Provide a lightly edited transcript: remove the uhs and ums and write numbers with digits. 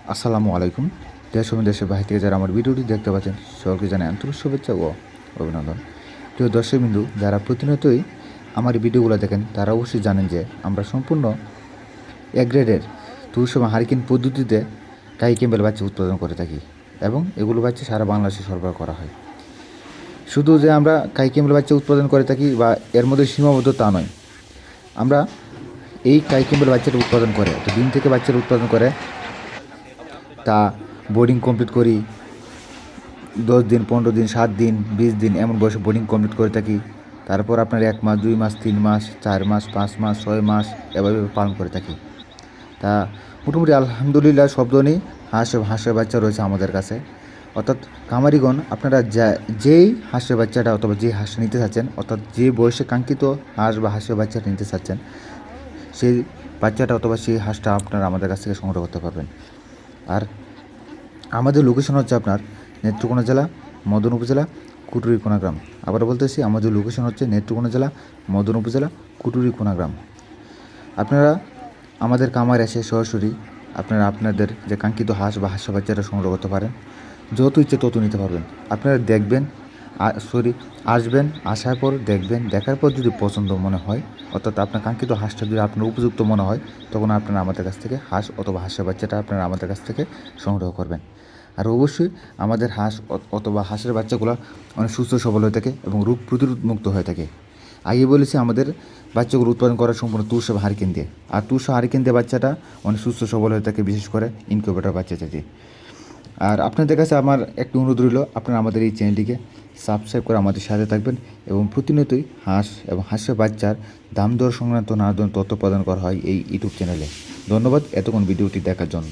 আসসালামু আলাইকুম। দেশ এবং দেশের বাইরে থেকে যারা আমার ভিডিওটি দেখতে পাচ্ছেন সকলকে জানাই আন্তরিক শুভেচ্ছা ও অভিনন্দন। প্রিয় দর্শকবিন্দু, যারা প্রতিনিয়তই আমার ভিডিওগুলো দেখেন তারা অবশ্যই জানেন যে আমরা সম্পূর্ণ এ গ্রেডের তুরসমা হারিকেন পদ্ধতিতে কাই ক্যাম্বেল বাচ্চা উৎপাদন করে থাকি এবং এগুলো বাচ্চা সারা বাংলাদেশে সরবরাহ করা হয়। শুধু যে আমরা কাই ক্যাম্বেল বাচ্চা উৎপাদন করে থাকি বা এর মধ্যে সীমাবদ্ধ তা নয়, আমরা এই কাই ক্যাম্বেল বাচ্চাটা উৎপাদন করে তো ডিম থেকে বাচ্চারা উৎপাদন করে তা বোর্ডিং কমপ্লিট করি 10 দিন, 15 দিন, 7 দিন, 20 দিন এমন বয়সে বোর্ডিং কমপ্লিট করে থাকি। তারপর আপনার 1 মাস, 2 মাস, 3 মাস, 4 মাস, 5 মাস, 6 মাস এভাবে পালন করে থাকি। তা মোটামুটি আলহামদুলিল্লাহ সব ধরনেরই হাঁসের বাচ্চা রয়েছে আমাদের কাছে। অর্থাৎ কামারিগণ, আপনারা যেই হাঁসের বাচ্চাটা অথবা যে হাঁসটা নিতে চাচ্ছেন, অর্থাৎ যে বয়সে কাঙ্ক্ষিত হাঁস বা হাঁসের বাচ্চাটা নিতে চাচ্ছেন, সেই বাচ্চাটা অথবা সেই হাঁসটা আপনারা আমাদের কাছ থেকে সংগ্রহ করতে পারবেন। আর আমাদের লোকেশন হচ্ছে আপনার নেত্রকোনা জেলা মদন উপজেলা কুটুরিকোনা গ্রাম। আবার বলতেছি, আমাদের লোকেশন হচ্ছে নেত্রকোনা জেলা মদন উপজেলা কুটুরিকোনা গ্রাম। আপনারা আমাদের খামারে এসে সরাসরি আপনাদের যে কাঙ্ক্ষিত হাঁস বা হাঁসের বাচ্চাটা সংগ্রহ করতে পারেন। যত ইচ্ছে তত নিতে পারবেন। আপনারা দেখবেন, আসবেন, আসার পর দেখবেন, দেখার পর যদি পছন্দ মনে হয়, অর্থাৎ আপনার কাঙ্ক্ষিত হাঁসটা যদি আপনার উপযুক্ত মনে হয়, তখন আপনারা আমাদের কাছ থেকে হাঁস অথবা হাঁসের বাচ্চাটা আপনারা আমাদের কাছ থেকে সংগ্রহ করবেন। আর অবশ্যই আমাদের হাঁস অথবা হাঁসের বাচ্চাগুলো অনেক সুস্থ সবল হয়ে থাকে এবং রোগ প্রতিরোধ মুক্ত হয়ে থাকে। আগে বলেছি, আমাদের বাচ্চাগুলো উৎপাদন করা সম্পূর্ণ তুষা হারিকেন দিয়ে। আর তুষা হারিকেন দিয়ে বাচ্চাটা অনেক সুস্থ সবল হয়ে থাকে, বিশেষ করে ইনকিউবেটর বাচ্চা দিয়ে। আর আপনাদের কাছে আমার একটু অনুরোধ রইল, আপনারা আমাদের এই চ্যানেলটিকে সাবস্ক্রাইব করে আমাদের সাথে থাকবেন এবং প্রতিনিয়তই হাঁস এবং হাঁসের বাচ্চার দাম দর সংক্রান্ত নানা ধরনের তথ্য প্রদান করা হয় এই ইউটিউব চ্যানেলে। ধন্যবাদ এতক্ষণ ভিডিওটি দেখার জন্য।